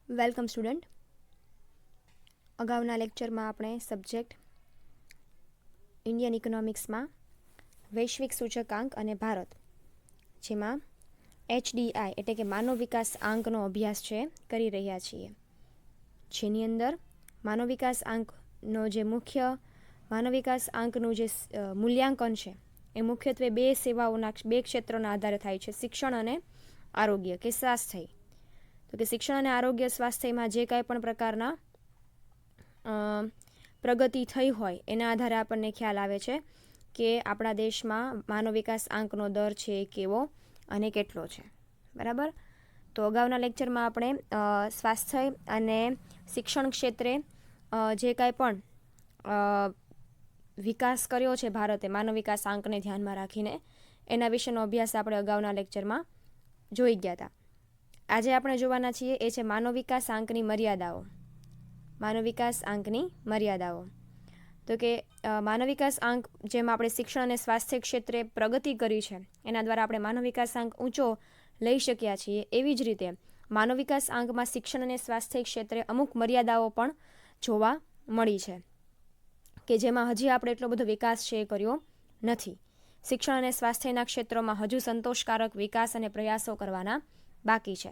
Welcome student. અગાઉના લેક્ચરમાં આપણે સબ્જેક્ટ ઇન્ડિયન ઇકોનોમિક્સમાં વૈશ્વિક સૂચકાંક અને ભારત, જેમાં HDI એટલે કે માનવ વિકાસ આંકનો અભ્યાસ છે કરી રહ્યા છીએ, જેની અંદર માનવ વિકાસ આંકનો જે મુખ્ય માનવ વિકાસ આંકનું જે મૂલ્યાંકન છે એ મુખ્યત્વે બે ક્ષેત્રોના આધારે થાય છે, શિક્ષણ અને આરોગ્ય કે સ્વાસ્થ્ય. તો કે શિક્ષણ અને આરોગ્ય સ્વાસ્થ્યમાં જે કાંઈ પણ પ્રકારના પ્રગતિ થઈ હોય એના આધારે આપણને ખ્યાલ આવે છે કે આપણા દેશમાં માનવ વિકાસ આંકનો દર છે કેવો અને કેટલો છે. બરાબર. તો અગાઉના લેક્ચરમાં આપણે સ્વાસ્થ્ય અને શિક્ષણ ક્ષેત્રે જે કાંઈ પણ વિકાસ કર્યો છે ભારતે માનવ વિકાસ આંકને ધ્યાનમાં રાખીને, એના વિશેનો અભ્યાસ આપણે અગાઉના લેક્ચરમાં જોઈ ગયા હતા. આજે આપણે જોવાના છીએ એ છે માનવ વિકાસ આંકની મર્યાદાઓ. માનવ વિકાસ આંકની મર્યાદાઓ. તો કે માનવ વિકાસ આંક જેમ આપણે શિક્ષણ અને સ્વાસ્થ્ય ક્ષેત્રે પ્રગતિ કરી છે એના દ્વારા આપણે માનવ વિકાસ આંક ઊંચો લઈ શક્યા છીએ, એવી જ રીતે માનવ વિકાસ આંકમાં શિક્ષણ અને સ્વાસ્થ્ય ક્ષેત્રે અમુક મર્યાદાઓ પણ જોવા મળી છે કે જેમાં હજી આપણે એટલો બધો વિકાસ છે એ કર્યો નથી. શિક્ષણ અને સ્વાસ્થ્યના ક્ષેત્રોમાં હજુ સંતોષકારક વિકાસ અને પ્રયાસો કરવાના બાકી છે.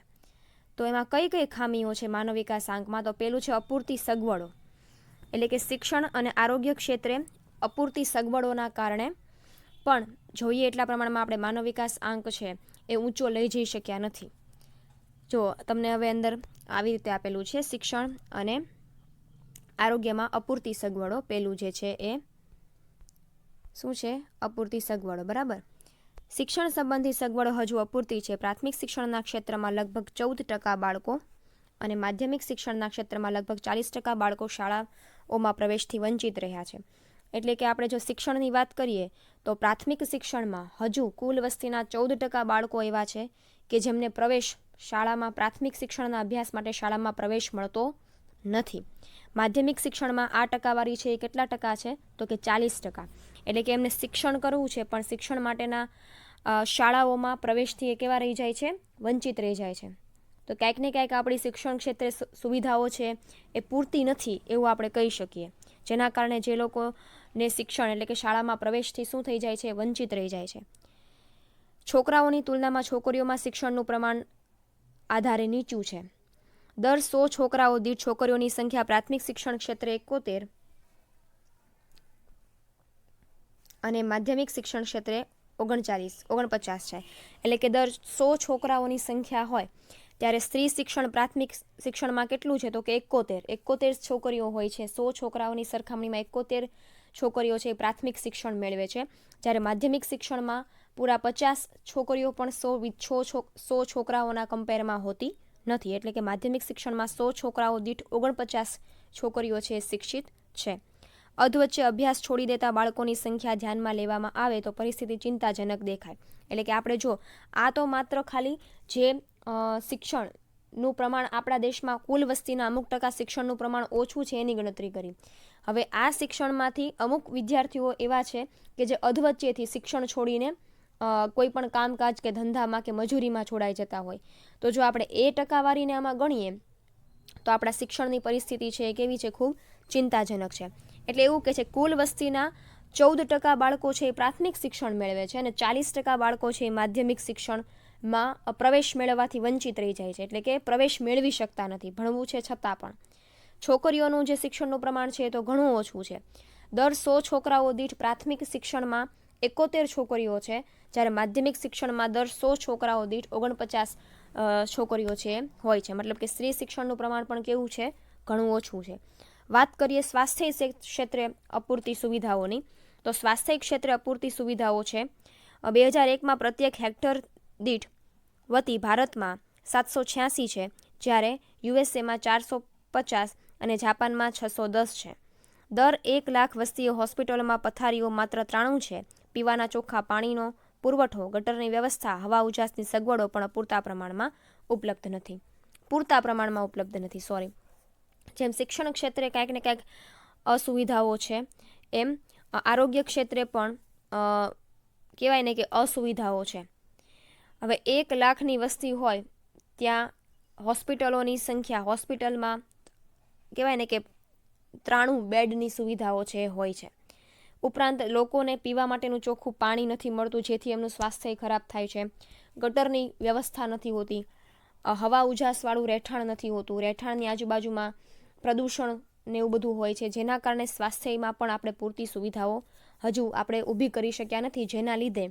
તો એમાં કઈ કઈ ખામીઓ છે માનવ વિકાસ આંકમાં? તો પેલું છે અપૂરતી સગવડો. એટલે કે શિક્ષણ અને આરોગ્ય ક્ષેત્રે અપૂરતી સગવડોના કારણે પણ જોઈએ એટલા પ્રમાણમાં આપણે માનવ વિકાસ આંક છે એ ઊંચો લઈ જઈ શક્યા નથી. જો તમને હવે અંદર આવી રીતે આપેલું છે, શિક્ષણ અને આરોગ્યમાં અપૂરતી સગવડો. પેલું જે છે એ શું છે? અપૂરતી સગવડો. બરાબર. શિક્ષણ સંબંધી સગવડો હજુ અપૂરતી છે. પ્રાથમિક શિક્ષણના ક્ષેત્રમાં લગભગ 14% બાળકો અને માધ્યમિક શિક્ષણના ક્ષેત્રમાં લગભગ 40% બાળકો શાળાઓમાં પ્રવેશથી વંચિત રહ્યા છે. એટલે કે આપણે જો શિક્ષણની વાત કરીએ તો પ્રાથમિક શિક્ષણમાં હજુ કુલ વસ્તીના 14% બાળકો એવા છે કે જેમને શાળામાં પ્રાથમિક શિક્ષણના અભ્યાસ માટે શાળામાં પ્રવેશ મળતો નથી. માધ્યમિક શિક્ષણમાં આ ટકાવારી છે એ કેટલા ટકા છે? તો કે 40%. એટલે કે એમને શિક્ષણ કરવું છે પણ શિક્ષણ માટેના શાળાઓમાં પ્રવેશથી એ કેવા રહી જાય છે? વંચિત રહી જાય છે. તો ક્યાંક ને ક્યાંક આપણી શિક્ષણ ક્ષેત્રે સુવિધાઓ છે એ પૂરતી નથી એવું આપણે કહી શકીએ, જેના કારણે જે લોકોને શિક્ષણ એટલે કે શાળામાં પ્રવેશથી શું થઈ જાય છે? વંચિત રહી જાય છે. છોકરાઓની તુલનામાં છોકરીઓમાં શિક્ષણનું પ્રમાણ આધારે નીચું છે. દર 100 છોકરાઓ દીઠ છોકરીઓની સંખ્યા પ્રાથમિક શિક્ષણ ક્ષેત્રે 71 અને માધ્યમિક શિક્ષણ ક્ષેત્રે 49 છે. એટલે કે દર 100 છોકરાઓની સંખ્યા હોય ત્યારે સ્ત્રી શિક્ષણ પ્રાથમિક શિક્ષણમાં કેટલું છે? તો કે 71 છોકરીઓ હોય છે. 100 છોકરાઓની સરખામણીમાં 71 છોકરીઓ છે એ પ્રાથમિક શિક્ષણ મેળવે છે. જ્યારે માધ્યમિક શિક્ષણમાં પૂરા 50 છોકરીઓ પણ 100 છોકરાઓના કમ્પેરમાં હોતી નથી. એટલે કે માધ્યમિક શિક્ષણમાં 100 છોકરાઓ દીઠ 49 છોકરીઓ છે શિક્ષિત છે. અધવચ્ચે અભ્યાસ છોડી દેતા બાળકોની સંખ્યા ધ્યાનમાં લેવામાં આવે તો પરિસ્થિતિ ચિંતાજનક દેખાય. એટલે કે આપણે જો આ તો માત્ર ખાલી જે શિક્ષણનું પ્રમાણ આપણા દેશમાં કુલ વસ્તીના અમુક ટકા શિક્ષણનું પ્રમાણ ઓછું છે એની ગણતરી કરી. હવે આ શિક્ષણમાંથી અમુક વિદ્યાર્થીઓ એવા છે કે જે અધવચ્ચેથી શિક્ષણ છોડીને કોઈ પણ કામકાજ કે ધંધામાં કે મજૂરીમાં છોડાઈ જતા હોય. તો જો આપણે એ ટકાવારીને આમાં ગણીએ તો આપણા શિક્ષણની પરિસ્થિતિ છે એ કેવી છે? ખૂબ ચિંતાજનક છે. એટલે એવું કે છે કુલ વસ્તીના 14% બાળકો છે એ પ્રાથમિક શિક્ષણ મેળવે છે અને 40% બાળકો છે એ માધ્યમિક શિક્ષણમાં પ્રવેશ મેળવવાથી વંચિત રહી જાય છે. એટલે કે પ્રવેશ મેળવી શકતા નથી, ભણવું છે છતાં પણ. છોકરીઓનું જે શિક્ષણનું પ્રમાણ છે એ તો ઘણું ઓછું છે. દર 100 છોકરાઓ દીઠ પ્રાથમિક શિક્ષણમાં 71 છોકરીઓ છે, જ્યારે માધ્યમિક શિક્ષણમાં દર 100 છોકરાઓ દીઠ 49 છોકરીઓ છે હોય છે. મતલબ કે સ્ત્રી શિક્ષણનું પ્રમાણ પણ કેવું છે? ઘણું ઓછું છે. વાત કરીએ સ્વાસ્થ્ય ક્ષેત્રે અપૂરતી સુવિધાઓની, તો સ્વાસ્થ્ય ક્ષેત્રે અપૂરતી સુવિધાઓ છે. 2001માં પ્રત્યેક હેક્ટર દીઠ વતી ભારતમાં 786 છે, જ્યારે યુએસએમાં 450 અને જાપાનમાં 610 છે. દર 1 લાખ વસ્તીએ હોસ્પિટલોમાં પથારીઓ માત્ર 93 છે. પીવાના ચોખ્ખા પાણીનો પુરવઠો, ગટરની વ્યવસ્થા, હવા ઉજાસની સગવડો પણ પૂરતા પ્રમાણમાં ઉપલબ્ધ નથી. જેમ શિક્ષણ ક્ષેત્રે ક્યાંક ને ક્યાંક અસુવિધાઓ છે, એમ આરોગ્ય ક્ષેત્રે પણ કહેવાય ને કે અસુવિધાઓ છે. હવે 1 લાખની વસ્તી હોય ત્યાં હોસ્પિટલોની સંખ્યા, હોસ્પિટલમાં કહેવાય ને કે 93 બેડની સુવિધાઓ છે હોય છે. ઉપરાંત લોકોને પીવા માટેનું ચોખ્ખું પાણી નથી મળતું, જેથી એમનું સ્વાસ્થ્ય ખરાબ થાય છે. ગટરની વ્યવસ્થા નથી હોતી, હવા ઉજાસવાળું રહેઠાણ નથી હોતું, રહેઠાણની આજુબાજુમાં પ્રદૂષણ ને એવું બધું હોય છે, જેના કારણે સ્વાસ્થ્યમાં પણ આપણે પૂરતી સુવિધાઓ હજુ આપણે ઊભી કરી શક્યા નથી, જેના લીધે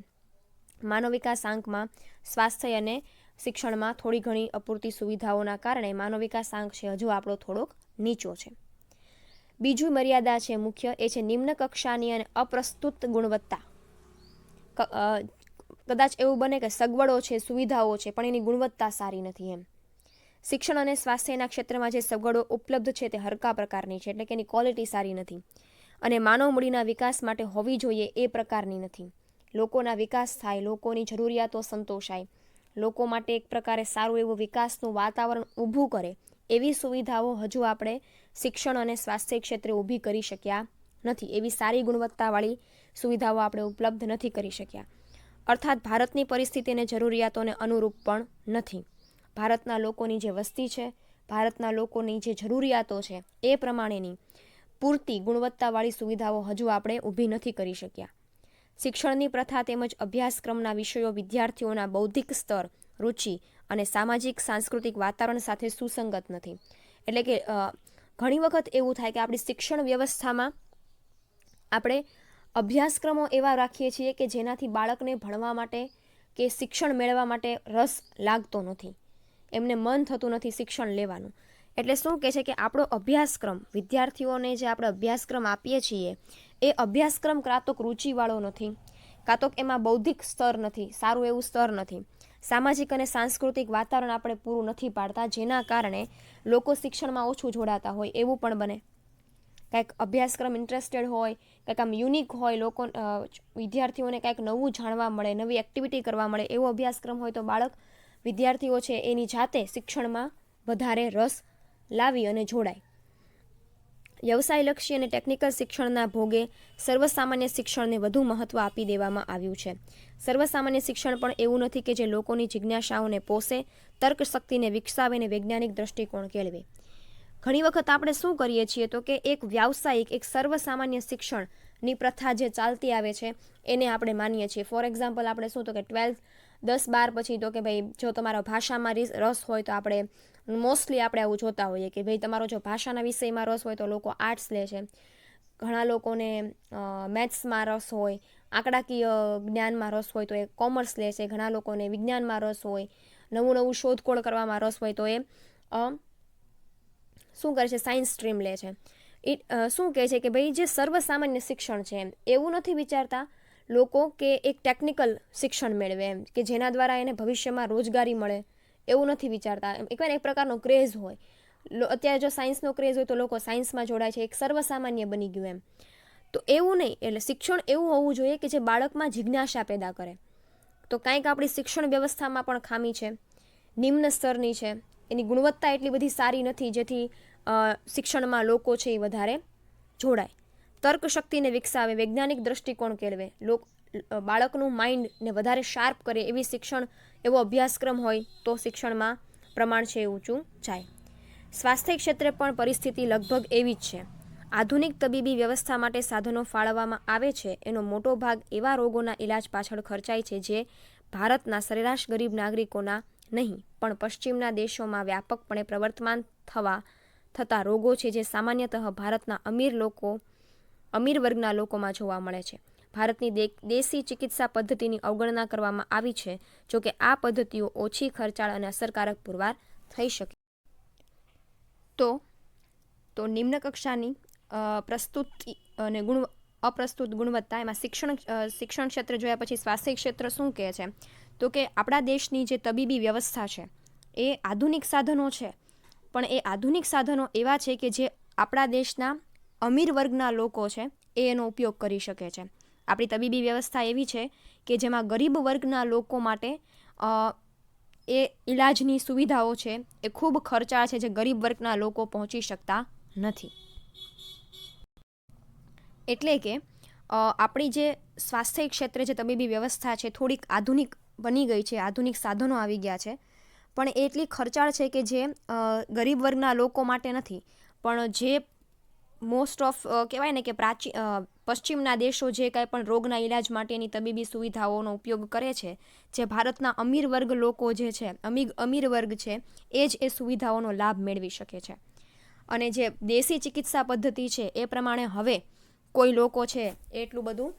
માનવ વિકાસ આંકમાં સ્વાસ્થ્ય અને શિક્ષણમાં થોડી ઘણી અપૂરતી સુવિધાઓના કારણે માનવ વિકાસ આંક છે હજુ આપણો થોડોક નીચો છે. બીજું મર્યાદા છે મુખ્ય, એ છે નિમ્ન કક્ષાની અને અપ્રસ્તુત ગુણવત્તા. કદાચ એવું બને કે સગવડો છે, સુવિધાઓ છે, પણ એની ગુણવત્તા સારી નથી એમ. શિક્ષણ અને સ્વાસ્થ્યના ક્ષેત્રમાં જે સગવડો ઉપલબ્ધ છે તે હરકા પ્રકારની છે, એટલે કે એની ક્વોલિટી સારી નથી, અને માનવ મૂડીના વિકાસ માટે હોવી જોઈએ એ પ્રકારની નથી. લોકોના વિકાસ થાય, લોકોની જરૂરિયાતો સંતોષાય, લોકો માટે એક પ્રકારે સારું એવું વિકાસનું વાતાવરણ ઊભું કરે એવી સુવિધાઓ હજુ આપણે શિક્ષણ અને સ્વાસ્થ્ય ક્ષેત્રે ઊભી કરી શક્યા નથી. એવી સારી ગુણવત્તાવાળી સુવિધાઓ આપણે ઉપલબ્ધ નથી કરી શક્યા. અર્થાત ભારતની પરિસ્થિતિ અને જરૂરિયાતોને અનુરૂપ પણ નથી. ભારતના લોકોની જે વસ્તી છે, ભારતના લોકોની જે જરૂરિયાતો છે એ પ્રમાણેની પૂરતી ગુણવત્તાવાળી સુવિધાઓ હજુ આપણે ઊભી નથી કરી શક્યા. શિક્ષણની પ્રથા તેમજ અભ્યાસક્રમના વિષયો વિદ્યાર્થીઓના બૌદ્ધિક સ્તર, રુચિ અને સામાજિક સાંસ્કૃતિક વાતાવરણ સાથે સુસંગત નથી. એટલે કે ઘણી વખત એવું થાય કે આપણી શિક્ષણ વ્યવસ્થામાં આપણે અભ્યાસક્રમો એવા રાખીએ છીએ કે જેનાથી બાળકને ભણવા માટે કે શિક્ષણ મેળવવા માટે રસ લાગતો નથી, એમને મન થતું નથી શિક્ષણ લેવાનું. એટલે શું કહે છે કે આપણો અભ્યાસક્રમ, વિદ્યાર્થીઓને જે આપણે અભ્યાસક્રમ આપીએ છીએ એ અભ્યાસક્રમ કાં તો રુચિવાળો નથી, કાં તો એમાં બૌદ્ધિક સ્તર નથી, સારું એવું સ્તર નથી, સામાજિક અને સાંસ્કૃતિક વાતાવરણ આપણે પૂરું નથી પાડતા, જેના કારણે લોકો શિક્ષણમાં ઓછું જોડાતા હોય એવું પણ બને. કંઈક અભ્યાસક્રમ ઇન્ટરેસ્ટેડ હોય, કંઈક આમ યુનિક હોય, લોકો વિદ્યાર્થીઓને કંઈક નવું જાણવા મળે, નવી એક્ટિવિટી કરવા મળે એવો અભ્યાસક્રમ હોય તો વિદ્યાર્થીઓ છે એની જાતે શિક્ષણમાં વધારે રસ લાવી અને જોડાય. વ્યવસાયલક્ષી અને ટેકનિકલ શિક્ષણના ભોગે સર્વસામાન્ય શિક્ષણને વધુ મહત્ત્વ આપી દેવામાં આવ્યું છે. સર્વસામાન્ય શિક્ષણ પણ એવું નથી કે જે લોકોની જિજ્ઞાસાઓને પોષે, તર્કશક્તિને વિકસાવે અને વૈજ્ઞાનિક દ્રષ્ટિકોણ કેળવે. ઘણી વખત આપણે શું કરીએ છીએ તો કે એક વ્યાવસાયિક, એક સર્વસામાન્ય શિક્ષણની પ્રથા જે ચાલતી આવે છે એને આપણે માનીએ છીએ. ફોર એક્ઝામ્પલ આપણે શું તો કે 12, 10, 12 પછી તો કે ભાઈ જો તમારો ભાષામાં રસ હોય તો આપણે મોસ્ટલી આપણે આવું જોતા હોઈએ કે ભાઈ તમારો જો ભાષાના વિષયમાં રસ હોય તો લોકો આર્ટ્સ લે છે, ઘણા લોકોને મેથ્સમાં રસ હોય, આંકડાકીય જ્ઞાનમાં રસ હોય તો એ કોમર્સ લે છે, ઘણા લોકોને વિજ્ઞાનમાં રસ હોય, નવું નવું શોધખોળ કરવામાં રસ હોય તો એ શું કરે છે, સાયન્સ સ્ટ્રીમ લે છે. શું કહે છે કે ભાઈ જે સર્વસામાન્ય શિક્ષણ છે એમ એવું નથી વિચારતા લોકો કે એક ટેકનિકલ શિક્ષણ મેળવે એમ કે જેના દ્વારા એને ભવિષ્યમાં રોજગારી મળે એવું નથી વિચારતા. એક પ્રકારનો ક્રેઝ હોય, અત્યારે જો સાયન્સનો ક્રેઝ હોય તો લોકો સાયન્સમાં જોડાય છે, એક સર્વસામાન્ય બની ગયું એમ. તો એવું નહીં, એટલે શિક્ષણ એવું હોવું જોઈએ કે જે બાળકમાં જિજ્ઞાસા પેદા કરે. તો કાંઈક આપણી શિક્ષણ વ્યવસ્થામાં પણ ખામી છે, નિમ્ન સ્તરની છે, એની ગુણવત્તા એટલી બધી સારી નથી જેથી શિક્ષણમાં લોકો છે એ વધારે જોડાય, તર્કશક્તિને વિકસાવે, વૈજ્ઞાનિક દ્રષ્ટિકોણ કેળવે, બાળકનું માઇન્ડને વધારે શાર્પ કરે એવી શિક્ષણ, એવો અભ્યાસક્રમ હોય તો શિક્ષણમાં પ્રમાણ છે એ ઊંચું જાય. સ્વાસ્થ્ય ક્ષેત્રે પણ પરિસ્થિતિ લગભગ એવી જ છે. આધુનિક તબીબી વ્યવસ્થા માટે સાધનો ફાળવવામાં આવે છે, એનો મોટો ભાગ એવા રોગોના ઇલાજ પાછળ ખર્ચાય છે જે ભારતના સરેરાશ ગરીબ નાગરિકોના નહીં પણ પશ્ચિમના દેશોમાં વ્યાપકપણે પ્રવર્તમાન થતા રોગો છે જે સામાન્યતઃ ભારતના અમીર વર્ગના લોકોમાં જોવા મળે છે. ભારતની દેશી ચિકિત્સા પદ્ધતિની અવગણના કરવામાં આવી છે, જોકે આ પદ્ધતિઓ ઓછી ખર્ચાળ અને અસરકારક પુરવાર થઈ શકે. તો નિમ્ન કક્ષાની પ્રસ્તુતિ અને અપ્રસ્તુત ગુણવત્તા, એમાં શિક્ષણ ક્ષેત્ર જોયા પછી સ્વાસ્થ્ય ક્ષેત્ર શું કહે છે તો કે આપણા દેશની જે તબીબી વ્યવસ્થા છે એ આધુનિક સાધનો છે, પણ એ આધુનિક સાધનો એવા છે કે જે આપણા દેશના અમીર વર્ગના લોકો છે એ એનો ઉપયોગ કરી શકે છે. આપણી તબીબી વ્યવસ્થા એવી છે કે જેમાં ગરીબ વર્ગના લોકો માટે એ ઇલાજની સુવિધાઓ છે એ ખૂબ ખર્ચાળ છે, જે ગરીબ વર્ગના લોકો પહોંચી શકતા નથી. એટલે કે આપણી જે સ્વાસ્થ્ય ક્ષેત્રે જે તબીબી વ્યવસ્થા છે થોડીક આધુનિક બની ગઈ છે, આધુનિક સાધનો આવી ગયા છે, પણ એ એટલી ખર્ચાળ છે કે જે ગરીબ વર્ગના લોકો માટે નથી. પણ જે મોસ્ટ ઓફ કહેવાય ને કે પશ્ચિમના દેશો જે કાંઈ પણ રોગના ઈલાજ માટેની તબીબી સુવિધાઓનો ઉપયોગ કરે છે, જે ભારતના અમીર વર્ગ લોકો જે છે, અમીર વર્ગ છે, એ જ એ સુવિધાઓનો લાભ મેળવી શકે છે. અને જે દેશી ચિકિત્સા પદ્ધતિ છે એ પ્રમાણે હવે કોઈ લોકો છે એટલું બધું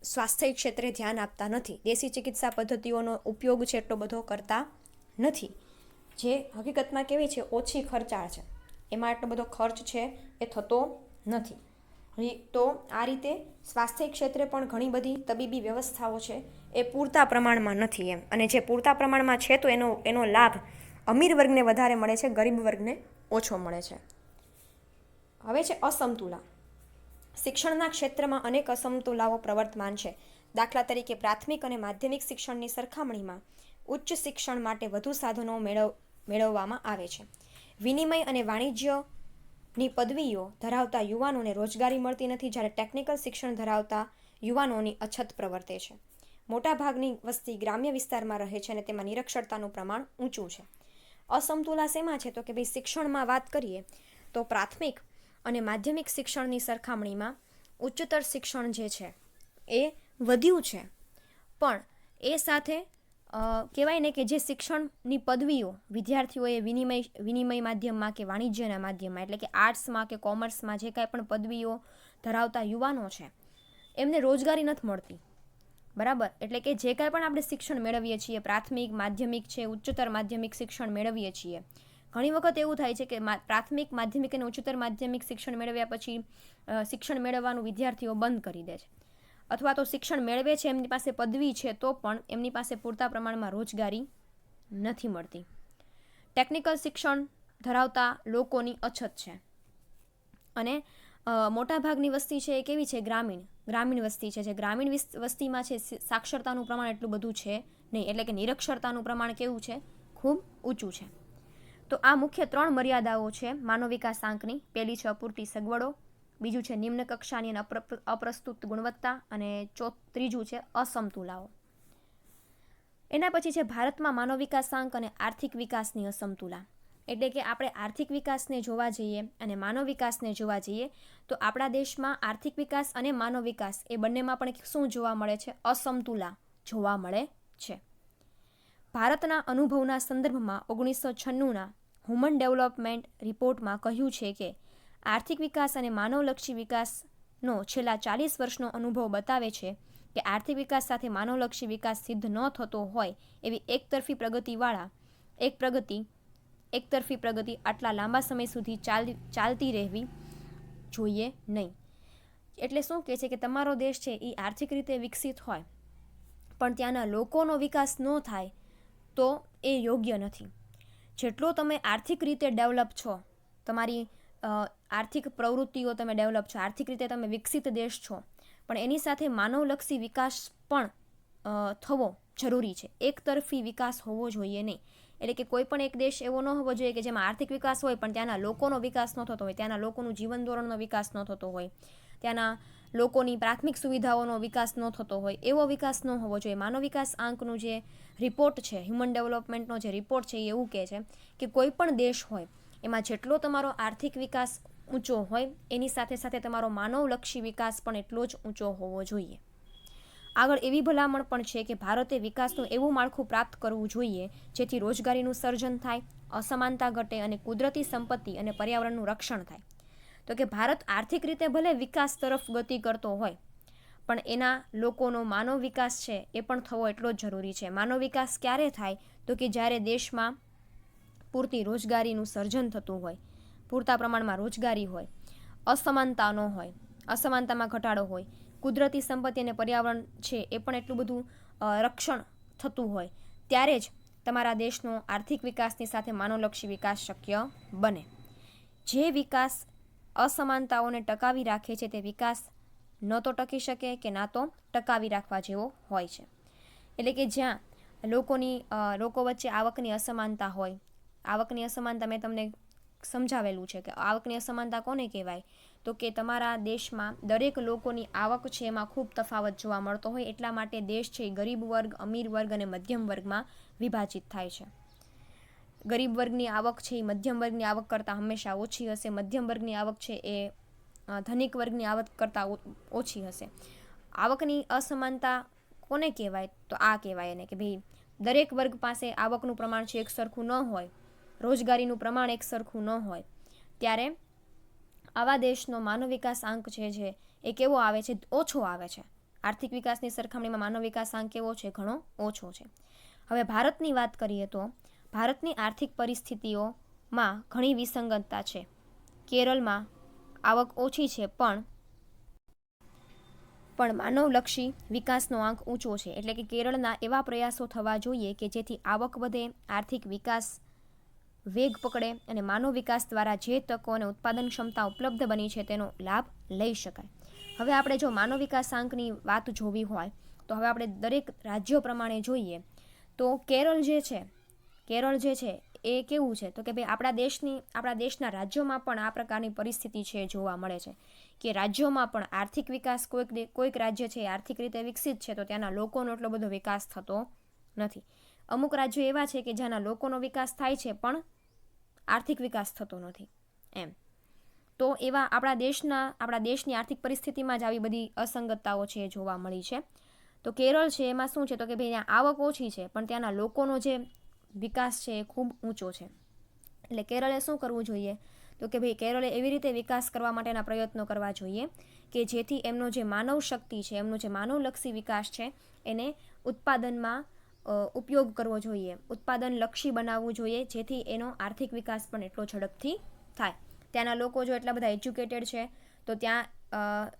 સ્વાસ્થ્ય ક્ષેત્રે ધ્યાન આપતા નથી. દેશી ચિકિત્સા પદ્ધતિઓનો ઉપયોગ છે એટલો બધો કરતા નથી, જે હકીકતમાં કેવી છે, ઓછી ખર્ચાળ છે. એમાં એટલો બધો ખર્ચ છે એ થતો નથી. તો આ રીતે સ્વાસ્થ્ય ક્ષેત્રે પણ ઘણી બધી તબીબી વ્યવસ્થાઓ છે એ પૂરતા પ્રમાણમાં નથી એમ. અને જે પૂરતા પ્રમાણમાં છે તો એનો લાભ અમીર વર્ગને વધારે મળે છે, ગરીબ વર્ગને ઓછો મળે છે. હવે છે અસમતુલા. શિક્ષણના ક્ષેત્રમાં અનેક અસમતુલાઓ પ્રવર્તમાન છે. દાખલા તરીકે પ્રાથમિક અને માધ્યમિક શિક્ષણની સરખામણીમાં ઉચ્ચ શિક્ષણ માટે વધુ સાધનો મેળવવામાં આવે છે. વિનિમય અને વાણિજ્યની પદવીઓ ધરાવતા યુવાનોને રોજગારી મળતી નથી, જ્યારે ટેકનિકલ શિક્ષણ ધરાવતા યુવાનોની અછત પ્રવર્તે છે. મોટાભાગની વસ્તી ગ્રામ્ય વિસ્તારમાં રહે છે અને તેમાં નિરક્ષરતાનું પ્રમાણ ઊંચું છે. અસમતુલા શેમાં છે? તો કે ભાઈ શિક્ષણમાં વાત કરીએ તો પ્રાથમિક અને માધ્યમિક શિક્ષણની સરખામણીમાં ઉચ્ચતર શિક્ષણ જે છે એ વધ્યું છે, પણ એ સાથે કહેવાય ને કે જે શિક્ષણની પદવીઓ વિદ્યાર્થીઓએ વિનિમય માધ્યમમાં કે વાણિજ્યના માધ્યમમાં, એટલે કે આર્ટ્સમાં કે કોમર્સમાં જે કાંઈ પણ પદવીઓ ધરાવતા યુવાનો છે એમને રોજગારી નથી મળતી. બરાબર, એટલે કે જે કાંઈ પણ આપણે શિક્ષણ મેળવીએ છીએ, પ્રાથમિક, માધ્યમિક છે, ઉચ્ચતર માધ્યમિક શિક્ષણ મેળવીએ છીએ, ઘણી વખત એવું થાય છે કે પ્રાથમિક, માધ્યમિક અને ઉચ્ચતર માધ્યમિક શિક્ષણ મેળવ્યા પછી શિક્ષણ મેળવવાનું વિદ્યાર્થીઓ બંધ કરી દે છે. અથવા તો શિક્ષણ મેળવે છે, એમની પાસે પદવી છે, તો પણ એમની પાસે પૂરતા પ્રમાણમાં રોજગારી નથી મળતી. ટેકનિકલ શિક્ષણ ધરાવતા લોકોની અછત છે. અને મોટાભાગની વસ્તી છે એ કેવી છે? ગ્રામીણ વસ્તી છે. જે ગ્રામીણ વસ્તીમાં છે સાક્ષરતાનું પ્રમાણ એટલું બધું છે નહીં, એટલે કે નિરક્ષરતાનું પ્રમાણ કેવું છે? ખૂબ ઊંચું છે. તો આ મુખ્ય 3 મર્યાદાઓ છે માનવ વિકાસ આંકની. પહેલી છે અપૂરતી સગવડો, બીજું છે નિમ્ન કક્ષાની અને અપ્રસ્તુત ગુણવત્તા, અને ત્રીજું છે અસમતુલાઓ. એના પછી છે ભારતમાં માનવ વિકાસાંક અને આર્થિક વિકાસની અસમતુલા. એટલે કે આપણે આર્થિક વિકાસને જોવા જઈએ અને માનવ વિકાસને જોવા જઈએ તો આપણા દેશમાં આર્થિક વિકાસ અને માનવ વિકાસ એ બંનેમાં પણ શું જોવા મળે છે? અસમતુલા જોવા મળે છે. ભારતના અનુભવના સંદર્ભમાં 1996ના હ્યુમન ડેવલપમેન્ટ રિપોર્ટમાં કહ્યું છે કે આર્થિક વિકાસ અને માનવલક્ષી વિકાસનો છેલ્લા 40 વર્ષનો અનુભવ બતાવે છે કે આર્થિક વિકાસ સાથે માનવલક્ષી વિકાસ સિદ્ધ ન થતો હોય એવી એકતરફી પ્રગતિ આટલા લાંબા સમય સુધી ચાલતી રહેવી જોઈએ નહીં. એટલે શું કહે છે કે તમારો દેશ છે એ આર્થિક રીતે વિકસિત હોય પણ ત્યાંના લોકોનો વિકાસ ન થાય તો એ યોગ્ય નથી. જેટલો તમે આર્થિક રીતે ડેવલપ છો, તમારી આર્થિક પ્રવૃત્તિઓ તમે ડેવલપ છો, આર્થિક રીતે તમે વિકસિત દેશ છો, પણ એની સાથે માનવલક્ષી વિકાસ પણ થવો જરૂરી છે. એકતરફી વિકાસ હોવો જોઈએ નહીં. એટલે કે કોઈ પણ એક દેશ એવો ન હોવો જોઈએ કે જેમાં આર્થિક વિકાસ હોય પણ ત્યાંના લોકોનો વિકાસ ન થતો હોય, ત્યાંના લોકોનું જીવન ધોરણનો વિકાસ ન થતો હોય, ત્યાંના લોકોની પ્રાથમિક સુવિધાઓનો વિકાસ ન થતો હોય, એવો વિકાસ ન હોવો જોઈએ. માનવ વિકાસ આંકનું જે રિપોર્ટ છે, હ્યુમન ડેવલપમેન્ટનો જે રિપોર્ટ છે, એ એવું કહે છે કે કોઈ પણ દેશ હોય એમાં જેટલો તમારો આર્થિક વિકાસ ઊંચો હોય એની સાથે સાથે તમારો માનવલક્ષી વિકાસ પણ એટલો જ ઊંચો હોવો જોઈએ. આગળ એવી ભલામણ પણ છે કે ભારતે વિકાસનું એવું માળખું પ્રાપ્ત કરવું જોઈએ જેથી રોજગારીનું સર્જન થાય, અસમાનતા ઘટે અને કુદરતી સંપત્તિ અને પર્યાવરણનું રક્ષણ થાય. તો કે ભારત આર્થિક રીતે ભલે વિકાસ તરફ ગતિ કરતો હોય પણ એના લોકોનો માનવ વિકાસ છે એ પણ થવો એટલો જ જરૂરી છે. માનવ વિકાસ ક્યારે થાય? તો કે જ્યારે દેશમાં પૂરતી રોજગારીનું સર્જન થતું હોય, પૂરતા પ્રમાણમાં રોજગારી હોય, અસમાનતા ન હોય, અસમાનતામાં ઘટાડો હોય, કુદરતી સંપત્તિ અને પર્યાવરણ છે એ પણ એટલું બધું રક્ષણ થતું હોય, ત્યારે જ તમારા દેશનો આર્થિક વિકાસની સાથે માનવલક્ષી વિકાસ શક્ય બને. જે વિકાસ અસમાનતાઓને ટકાવી રાખે છે તે વિકાસ ન તો ટકી શકે કે ના તો ટકાવી રાખવા જેવો હોય છે. એટલે કે જ્યાં લોકો વચ્ચે આવકની અસમાનતા હોય, આવકની અસમાનતા મેં તમને સમજાવેલું છે કે આવકની અસમાનતા કોને કહેવાય? તો કે તમારા દેશમાં દરેક લોકોની આવક છે એમાં ખૂબ તફાવત જોવા મળતો હોય, એટલા માટે દેશ છે એ ગરીબ વર્ગ, અમીર વર્ગ અને મધ્યમ વર્ગમાં વિભાજિત થાય છે. ગરીબ વર્ગની આવક છે એ મધ્યમ વર્ગની આવક કરતાં હંમેશા ઓછી હશે, મધ્યમ વર્ગની આવક છે એ ધનિક વર્ગની આવક કરતાં ઓછી હશે. આવકની અસમાનતા કોને કહેવાય? તો આ કહેવાય એને કે ભાઈ દરેક વર્ગ પાસે આવકનું પ્રમાણ છે એક સરખું ન હોય, રોજગારીનું પ્રમાણ એક સરખું ન હોય, ત્યારે આવા દેશનો માનવ વિકાસ આંક છે એ કેવો આવે છે? ઓછો આવે છે. આર્થિક વિકાસની સરખામણીમાં માનવ વિકાસ આંક કેવો છે? ઘણો ઓછો છે. હવે ભારતની વાત કરીએ તો ભારતની આર્થિક પરિસ્થિતિઓમાં ઘણી વિસંગતતા છે. કેરળમાં આવક ઓછી છે પણ માનવલક્ષી વિકાસનો આંક ઊંચો છે. એટલે કે કેરળના એવા પ્રયાસો થવા જોઈએ કે જેથી આવક વધે, આર્થિક વિકાસ વેગ પકડે અને માનવ વિકાસ દ્વારા જે તકો અને ઉત્પાદન ક્ષમતા ઉપલબ્ધ બની છે તેનો લાભ લઈ શકાય. હવે આપણે જો માનવ વિકાસ આંકની વાત જોવી હોય તો હવે આપણે દરેક રાજ્યો પ્રમાણે જોઈએ તો કેરળ જે છે એ કેવું છે? તો કે ભાઈ આપણા દેશના રાજ્યોમાં પણ આ પ્રકારની પરિસ્થિતિ છે જોવા મળે છે કે રાજ્યોમાં પણ આર્થિક વિકાસ કોઈક રાજ્ય છે આર્થિક રીતે વિકસિત છે તો ત્યાંના લોકોનો એટલો બધો વિકાસ થતો નથી. અમુક રાજ્યો એવા છે કે જ્યાંના લોકોનો વિકાસ થાય છે પણ આર્થિક વિકાસ થતો નથી એમ. તો એવા આપણા દેશની આર્થિક પરિસ્થિતિમાં જ આવી બધી અસંગતતાઓ છે એ જોવા મળી છે. તો કેરળ છે એમાં શું છે? તો કે ભાઈ ત્યાં આવક ઓછી છે પણ ત્યાંના લોકોનો જે વિકાસ છે એ ખૂબ ઊંચો છે. એટલે કેરળે શું કરવું જોઈએ? તો કે ભાઈ કેરળે એવી રીતે વિકાસ કરવા માટેના પ્રયત્નો કરવા જોઈએ કે જેથી એમનો જે માનવ શક્તિ છે, એમનો જે માનવલક્ષી વિકાસ છે એને ઉત્પાદનમાં ઉપયોગ કરવો જોઈએ, ઉત્પાદન લક્ષી બનાવવું જોઈએ જેથી એનો આર્થિક વિકાસ પણ એટલો ઝડપથી થાય. ત્યાંના લોકો જો એટલા બધા એજ્યુકેટેડ છે તો ત્યાં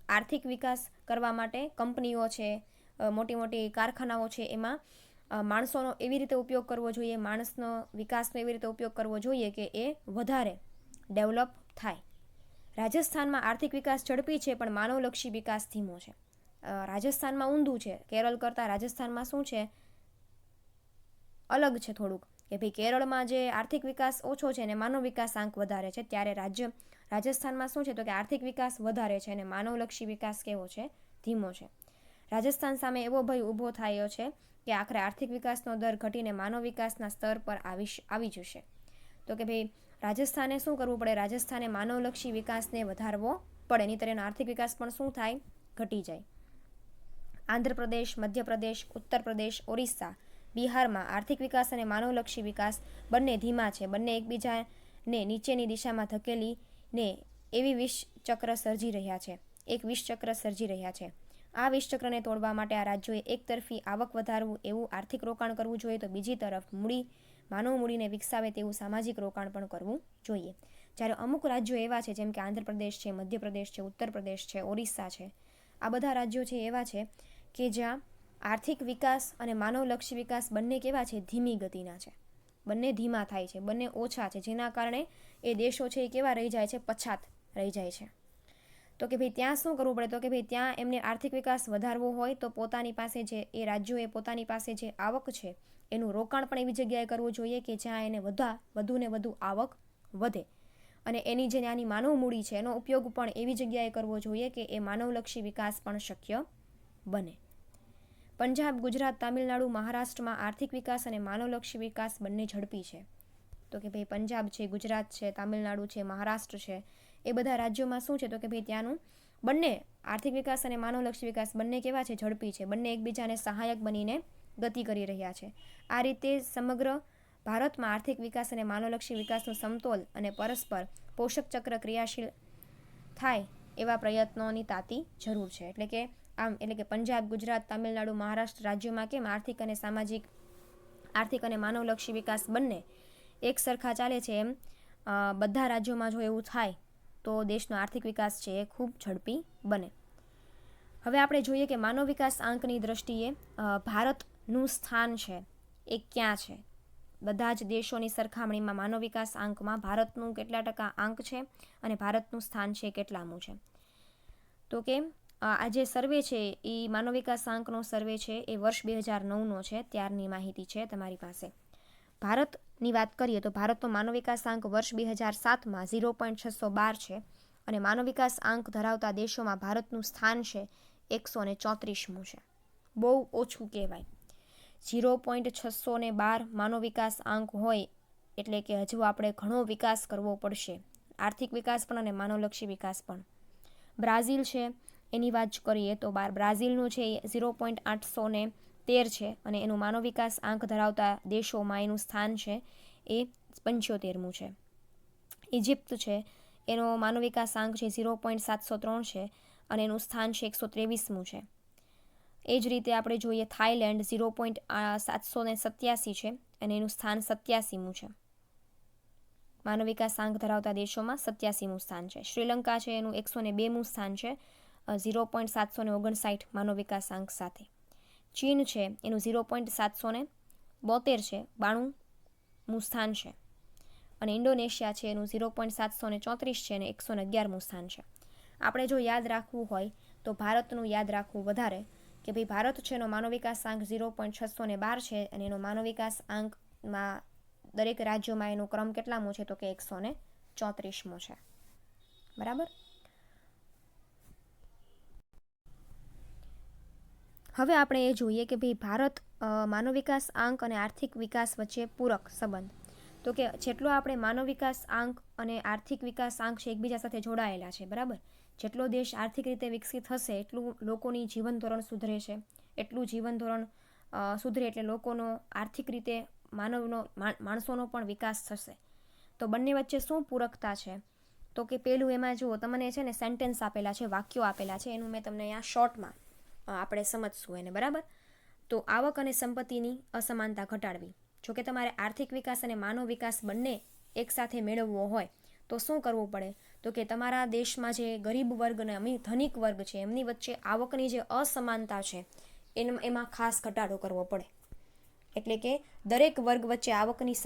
આર્થિક વિકાસ કરવા માટે કંપનીઓ છે, મોટી મોટી કારખાનાઓ છે, એમાં માણસોનો એવી રીતે ઉપયોગ કરવો જોઈએ, માણસનો વિકાસનો એવી રીતે ઉપયોગ કરવો જોઈએ કે એ વધારે ડેવલપ થાય. રાજસ્થાનમાં આર્થિક વિકાસ ઝડપી છે પણ માનવલક્ષી વિકાસ ધીમો છે. રાજસ્થાનમાં ઊંધું છે. કેરળ કરતાં રાજસ્થાનમાં શું છે? અલગ છે થોડુંક કે ભાઈ કેરળમાં જે આર્થિક વિકાસ ઓછો છે અને માનવ વિકાસ આંક વધારે છે, ત્યારે રાજસ્થાનમાં શું છે? તો કે આર્થિક વિકાસ વધારે છે અને માનવલક્ષી વિકાસ કેવો છે? ધીમો છે. રાજસ્થાન સામે એવો ભય ઊભો થયો છે કે આખરે આર્થિક વિકાસનો દર ઘટીને માનવ વિકાસના સ્તર પર આવી જશે. તો કે ભાઈ રાજસ્થાને શું કરવું પડે? રાજસ્થાને માનવલક્ષી વિકાસને વધારવો પડે, નહીંતર એનો આર્થિક વિકાસ પણ શું થાય? ઘટી જાય. આંધ્રપ્રદેશ, મધ્યપ્રદેશ, ઉત્તર પ્રદેશ, ઓરિસ્સા, બિહારમાં આર્થિક વિકાસ અને માનવલક્ષી વિકાસ બંને ધીમા છે. બંને એકબીજાને નીચેની દિશામાં ધકેલીને એવી વિષચક્ર સર્જી રહ્યા છે. એક વિષચક્ર સર્જી રહ્યા છે. આ વિષચક્રને તોડવા માટે આ રાજ્યોએ એકતરફી આવક વધારવું એવું આર્થિક રોકાણ કરવું જોઈએ તો બીજી તરફ માનવ મૂડીને વિકસાવે તેવું સામાજિક રોકાણ પણ કરવું જોઈએ. જ્યારે અમુક રાજ્યો એવા છે જેમ કે આંધ્રપ્રદેશ છે, મધ્યપ્રદેશ છે, ઉત્તર પ્રદેશ છે, ઓરિસ્સા છે, આ બધા રાજ્યો છે એવા છે કે જ્યાં આર્થિક વિકાસ અને માનવલક્ષી વિકાસ બંને કેવા છે? ધીમી ગતિના છે. બંને ધીમા થાય છે, બંને ઓછા છે, જેના કારણે એ દેશો છે એ કેવા રહી જાય છે? પછાત રહી જાય છે. તો કે ભાઈ ત્યાં શું કરવું પડે? તો કે ભાઈ ત્યાં એમને આર્થિક વિકાસ વધારવો હોય તો પોતાની પાસે એ રાજ્યોએ પોતાની પાસે જે આવક છે એનું રોકાણ પણ એવી જગ્યાએ કરવું જોઈએ કે જ્યાં એને વધુ ને વધુ આવક વધે અને એની જે નાની માનવ મૂડી છે એનો ઉપયોગ પણ એવી જગ્યાએ કરવો જોઈએ કે એ માનવલક્ષી વિકાસ પણ શક્ય બને. પંજાબ, ગુજરાત, તામિલનાડુ, મહારાષ્ટ્રમાં આર્થિક વિકાસ અને માનવલક્ષી વિકાસ બંને ઝડપી છે. તો કે ભાઈ પંજાબ છે, ગુજરાત છે, તામિલનાડુ છે, મહારાષ્ટ્ર છે, એ બધા રાજ્યોમાં શું છે? તો કે ભાઈ ત્યાંનું બંને આર્થિક વિકાસ અને માનવલક્ષી વિકાસ બંને કેવા છે? ઝડપી છે. બંને એકબીજાને સહાયક બનીને ગતિ કરી રહ્યા છે. આ રીતે સમગ્ર ભારતમાં આર્થિક વિકાસ અને માનવલક્ષી વિકાસનું સમતોલ અને પરસ્પર પોષક ચક્ર ક્રિયાશીલ થાય એવા પ્રયત્નોની તાતી જરૂર છે. એટલે કે પંજાબ, ગુજરાત, તામિલનાડુ, મહારાષ્ટ્ર રાજ્યોમાં કેમ આર્થિક અને માનવલક્ષી વિકાસ બંને એક સરખા ચાલે છે, એમ બધા રાજ્યોમાં જો એવું થાય તો દેશનો આર્થિક વિકાસ છે એ ખૂબ ઝડપી બને. હવે આપણે જોઈએ કે માનવ વિકાસ આંકની દ્રષ્ટિએ ભારતનું સ્થાન છે એ ક્યાં છે? બધા જ દેશોની સરખામણીમાં માનવ વિકાસ આંકમાં ભારતનું કેટલા ટકા આંક છે અને ભારતનું સ્થાન છે કેટલામું છે? તો કે આ જે સર્વે છે એ માનવ વિકાસ આંકનો સર્વે છે એ વર્ષ 2009નો છે, ત્યારની માહિતી છે તમારી પાસે. ભારતની વાત કરીએ તો ભારતનો માનવ વિકાસ આંક વર્ષ 2007માં 0.612 છે અને માનવ વિકાસ આંક ધરાવતા દેશોમાં ભારતનું સ્થાન છે 134મું છે. બહુ ઓછું કહેવાય. 0.612 માનવ વિકાસ આંક હોય એટલે કે હજુ આપણે ઘણો વિકાસ કરવો પડશે, આર્થિક વિકાસ પણ અને માનવલક્ષી વિકાસ પણ. બ્રાઝિલ છે એની વાત કરીએ તો બ્રાઝિલનું છે એ 0.813 છે અને એનું માનવ વિકાસ આંક ધરાવતા દેશોમાં એનું સ્થાન છે એ 75મું છે. ઇજિપ્ત છે એનો માનવ વિકાસ આંક છે 0.703 છે અને એનું સ્થાન છે 123મું છે. એ જ રીતે આપણે જોઈએ થાઈલેન્ડ 0.787 છે અને એનું સ્થાન 87મું છે. માનવ વિકાસ આંક ધરાવતા દેશોમાં 87મું સ્થાન છે. શ્રીલંકા છે એનું 102મું સ્થાન છે 0.759 માનવ વિકાસ આંક સાથે. ચીન છે એનું 0.772 છે, 92મું સ્થાન છે. અને ઇન્ડોનેશિયા છે એનું 0.734 છે અને 111મું સ્થાન છે. આપણે જો યાદ રાખવું હોય તો ભારતનું યાદ રાખવું વધારે કે ભાઈ ભારત છે એનો માનવ વિકાસ આંક 0.612 છે અને એનો માનવ વિકાસ આંકમાં દરેક રાજ્યોમાં એનો ક્રમ કેટલામો છે તો કે 134મો છે. બરાબર. હવે આપણે એ જોઈએ કે ભાઈ ભારત માનવ વિકાસ આંક અને આર્થિક વિકાસ વચ્ચે પૂરક સંબંધ. તો કે જેટલો આપણે માનવ વિકાસ આંક અને આર્થિક વિકાસ આંક છે એકબીજા સાથે જોડાયેલા છે. બરાબર. જેટલો દેશ આર્થિક રીતે વિકસિત હશે એટલું લોકોની જીવન ધોરણ સુધરે છે, એટલું જીવન ધોરણ સુધરે એટલે લોકોનો આર્થિક રીતે માણસોનો પણ વિકાસ થશે. તો બંને વચ્ચે શું પૂરકતા છે તો કે પેલું એમાં જુઓ તમને છે ને સેન્ટેન્સ આપેલા છે, વાક્યો આપેલા છે, એનું મેં તમને અહીંયા શોર્ટમાં આપણે સમજશું એને. બરાબર. તો આવક અને સંપત્તિની અસમાનતા ઘટાડવી. જો કે તમારે આર્થિક વિકાસ અને માનવ વિકાસ બંને એકસાથે મેળવવો હોય તો શું કરવું પડે તો કે તમારા દેશમાં જે ગરીબ વર્ગ અને ધનિક વર્ગ છે એમની વચ્ચે આવકની જે અસમાનતા છે એમાં ખાસ ઘટાડો કરવો પડે. એટલે કે દરેક વર્ગ વચ્ચે આવકની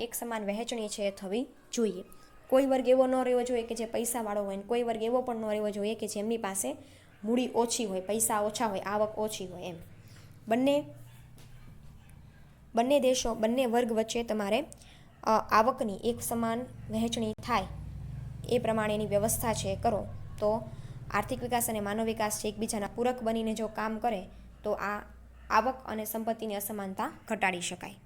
એક સમાન વહેંચણી છે એ થવી જોઈએ. કોઈ વર્ગ એવો ન રહેવો જોઈએ કે જે પૈસાવાળો હોય, કોઈ વર્ગ એવો પણ ન રહેવો જોઈએ કે જેમની પાસે મૂડી ઓછી હોય, પૈસા ઓછા હોય, આવક ઓછી હોય. એમ બંને દેશો, બંને વર્ગ વચ્ચે તમારે આવકની એક સમાન વહેંચણી થાય એ પ્રમાણેની વ્યવસ્થા છે કરો તો આર્થિક વિકાસ અને માનવ વિકાસ છે એકબીજાના પૂરક બનીને જો કામ કરે તો આ આવક અને સંપત્તિની અસમાનતા ઘટાડી શકાય.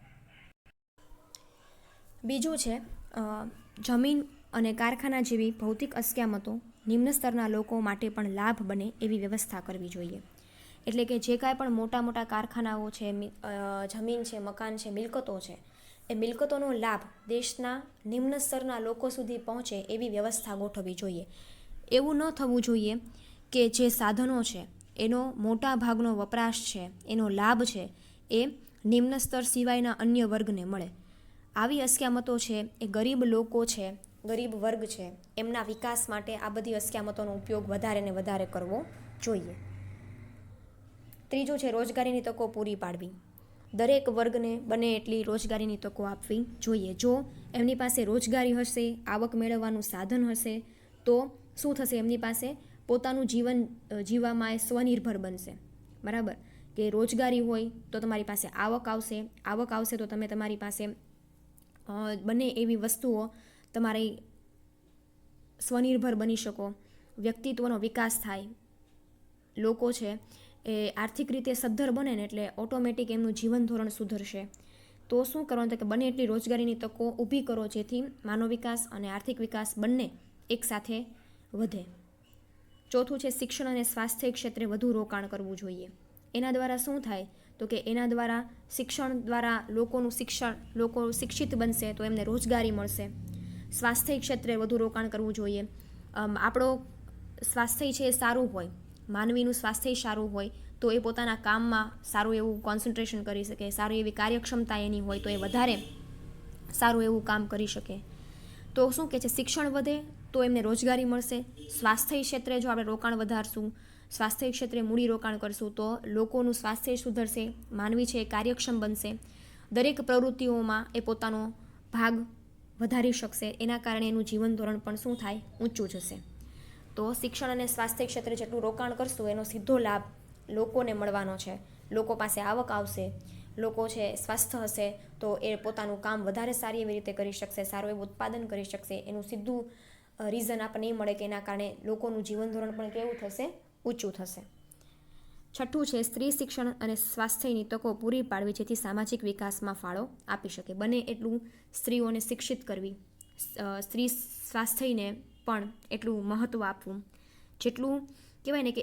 બીજું છે જમીન અને કારખાના જેવી ભૌતિક અસ્કયામતો નિમ્ન સ્તરના લોકો માટે પણ લાભ બને એવી વ્યવસ્થા કરવી જોઈએ. એટલે કે જે કાંઈ પણ મોટા મોટા કારખાનાઓ છે, જમીન છે, મકાન છે, મિલકતો છે, એ મિલકતોનો લાભ દેશના નિમ્ન સ્તરના લોકો સુધી પહોંચે એવી વ્યવસ્થા ગોઠવવી જોઈએ. એવું ન થવું જોઈએ કે જે સાધનો છે એનો મોટા ભાગનો વપરાશ છે, એનો લાભ છે એ નિમ્ન સ્તર સિવાયના અન્ય વર્ગને મળે. આવી અસ્કયામતો છે એ ગરીબ લોકો છે, ગરીબ વર્ગ છે, એમના વિકાસ માટે આ બધી અસ્કયામતોનો ઉપયોગ વધારે ને વધારે કરવો જોઈએ. ત્રીજું છે રોજગારીની તકો પૂરી પાડવી. દરેક વર્ગને બને એટલી રોજગારીની તકો આપવી જોઈએ. જો એમની પાસે રોજગારી હશે, આવક મેળવવાનું સાધન હશે તો શું થશે, એમની પાસે પોતાનું જીવન જીવવામાં એ સ્વનિર્ભર બનશે. બરાબર. કે રોજગારી હોય તો તમારી પાસે આવક આવશે તો તમે તમારી પાસે બને એવી વસ્તુઓ તમારી સ્વનિર્ભર બની શકો, વ્યક્તિત્વનો વિકાસ થાય. લોકો છે એ આર્થિક રીતે સદ્ધર બને ને એટલે ઓટોમેટિક એમનું જીવન ધોરણ સુધરશે. તો શું કરવાનું કે બને એટલી રોજગારીની તકો ઊભી કરો જેથી માનવ વિકાસ અને આર્થિક વિકાસ બંને એકસાથે વધે. ચોથું છે શિક્ષણ અને સ્વાસ્થ્ય ક્ષેત્રે વધુ રોકાણ કરવું જોઈએ. એના દ્વારા શું થાય તો કે એના દ્વારા શિક્ષણ દ્વારા લોકો શિક્ષિત બનશે તો એમને રોજગારી મળશે. સ્વાસ્થ્ય ક્ષેત્રે વધુ રોકાણ કરવું જોઈએ. આપણો સ્વાસ્થ્ય છે એ સારું હોય, માનવીનું સ્વાસ્થ્ય સારું હોય તો એ પોતાના કામમાં સારું એવું કોન્સન્ટ્રેશન કરી શકે, સારી એવી કાર્યક્ષમતા એની હોય તો એ વધારે સારું એવું કામ કરી શકે. તો શું કહે છે, શિક્ષણ વધે તો એમને રોજગારી મળશે. સ્વાસ્થ્ય ક્ષેત્રે જો આપણે રોકાણ વધારશું, સ્વાસ્થ્ય ક્ષેત્રે મૂડી રોકાણ કરશું તો લોકોનું સ્વાસ્થ્ય સુધરશે, માનવી છે એ કાર્યક્ષમ બનશે, દરેક પ્રવૃત્તિઓમાં એ પોતાનો ભાગ વધારી શકશે. એના કારણે એનું જીવન ધોરણ પણ શું થાય, ઊંચું જશે. તો શિક્ષણ અને સ્વાસ્થ્ય ક્ષેત્રે જેટલું રોકાણ કરશું એનો સીધો લાભ લોકોને મળવાનો છે. લોકો પાસે આવક આવશે, લોકો છે સ્વસ્થ હશે તો એ પોતાનું કામ વધારે સારી એવી રીતે કરી શકશે, સારું એવું ઉત્પાદન કરી શકશે. એનું સીધું રીઝન આપણને એ મળે કે એના કારણે લોકોનું જીવન ધોરણ પણ કેવું થશે, ઊંચું થશે. છઠ્ઠું છે સ્ત્રી શિક્ષણ અને સ્વાસ્થ્યની તકો પૂરી પાડવી, જેથી સામાજિક વિકાસમાં ફાળો આપી શકે. બને એટલું સ્ત્રીઓને શિક્ષિત કરવી, સ્ત્રી સ્વાસ્થ્યને પણ એટલું મહત્ત્વ આપવું. જેટલું કહેવાય ને કે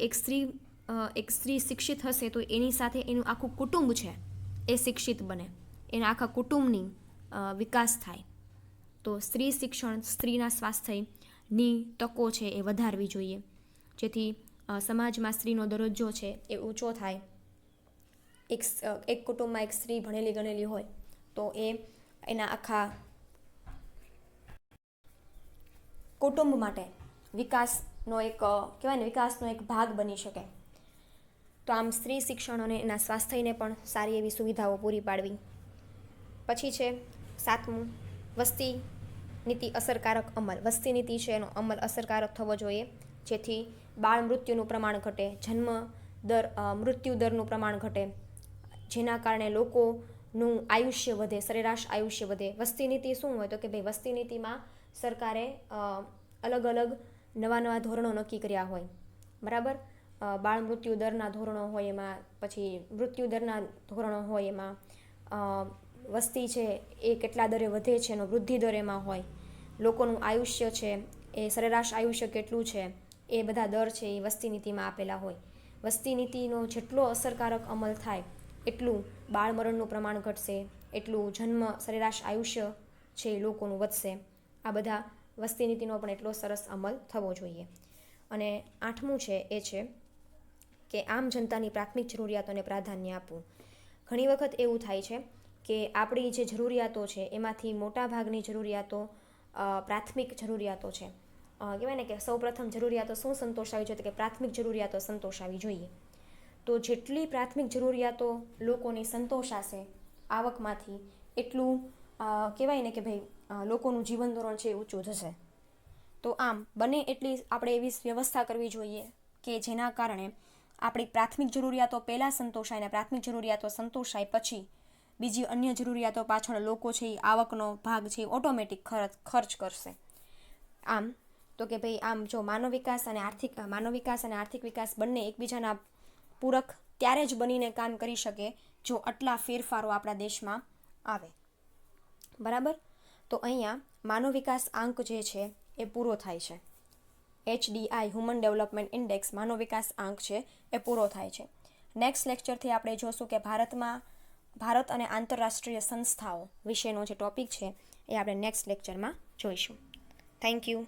એક સ્ત્રી શિક્ષિત હશે તો એની સાથે એનું આખું કુટુંબ છે એ શિક્ષિત બને, એના આખા કુટુંબની વિકાસ થાય. તો સ્ત્રી શિક્ષણ, સ્ત્રીના સ્વાસ્થ્યની તકો છે એ વધારવી જોઈએ, જેથી સમાજમાં સ્ત્રીનો દરજ્જો છે એ ઊંચો થાય. એક કુટુંબમાં એક સ્ત્રી ભણેલી ગણેલી હોય તો એ એના આખા કુટુંબ માટે વિકાસનો એક ભાગ બની શકે. તો આમ સ્ત્રી શિક્ષણ અને એના સ્વાસ્થ્યને પણ સારી એવી સુવિધાઓ પૂરી પાડવી. પછી છે 7મું, વસ્તી નીતિ અસરકારક અમલ. વસ્તી નીતિ છે એનો અમલ અસરકારક થવો જોઈએ, જેથી બાળ મૃત્યુનું પ્રમાણ ઘટે, મૃત્યુ દરનું પ્રમાણ ઘટે, જેના કારણે લોકોનું આયુષ્ય વધે, સરેરાશ આયુષ્ય વધે. વસ્તી નીતિ શું હોય તો કે ભાઈ વસ્તી નીતિમાં સરકારે અલગ અલગ નવા ધોરણો નક્કી કર્યા હોય, બરાબર. બાળ મૃત્યુ દરના ધોરણો હોય એમાં, પછી મૃત્યુ દરના ધોરણો હોય એમાં, વસ્તી છે એ કેટલા દરે વધે છે એનો વૃદ્ધિ દર એમાં હોય, લોકોનું આયુષ્ય છે એ સરેરાશ આયુષ્ય કેટલું છે એ બધા દર છે એ વસ્તી નીતિમાં આપેલા હોય. વસ્તી નીતિનો જેટલો અસરકારક અમલ થાય એટલું બાળમરણનું પ્રમાણ ઘટશે, એટલું સરેરાશ આયુષ્ય છે એ લોકોનું વધશે. આ બધા વસ્તી નીતિનો પણ એટલો સરસ અમલ થવો જોઈએ. અને 8મું છે એ છે કે આમ જનતાની પ્રાથમિક જરૂરિયાતોને પ્રાધાન્ય આપવું. ઘણી વખત એવું થાય છે કે આપણી જે જરૂરિયાતો છે એમાંથી મોટા ભાગની જરૂરિયાતો પ્રાથમિક જરૂરિયાતો છે. કહેવાય ને કે સૌપ્રથમ જરૂરિયાતો શું સંતોષાવી જોઈએ, તો કે પ્રાથમિક જરૂરિયાતો સંતોષાવી જોઈએ. તો જેટલી પ્રાથમિક જરૂરિયાતો લોકોની સંતોષાશે આવકમાંથી, એટલું કહેવાય ને કે ભાઈ લોકોનું જીવન ધોરણ છે ઊંચું જશે. તો આમ બને એટલી આપણે એવી વ્યવસ્થા કરવી જોઈએ કે જેના કારણે આપણી પ્રાથમિક જરૂરિયાતો પહેલાં સંતોષાય, ને પ્રાથમિક જરૂરિયાતો સંતોષાય પછી બીજી અન્ય જરૂરિયાતો પાછળ લોકો છે એ આવકનો ભાગ છે એ ઓટોમેટિક ખર્ચ કરશે. આમ તો કે ભાઈ આમ જો માનવ વિકાસ અને આર્થિક વિકાસ બંને એકબીજાના પૂરક ત્યારે જ બનીને કામ કરી શકે જો આટલા ફેરફારો આપણા દેશમાં આવે, બરાબર. તો અહીંયા માનવ વિકાસ આંક જે છે એ પૂરો થાય છે. HDI હ્યુમન ડેવલપમેન્ટ ઇન્ડેક્સ માનવ વિકાસ આંક છે એ પૂરો થાય છે. નેક્સ્ટ લેક્ચરથી આપણે જોશું કે ભારત અને આંતરરાષ્ટ્રીય સંસ્થાઓ વિશેનો જે ટોપિક છે એ આપણે નેક્સ્ટ લેક્ચરમાં જોઈશું. Thank you.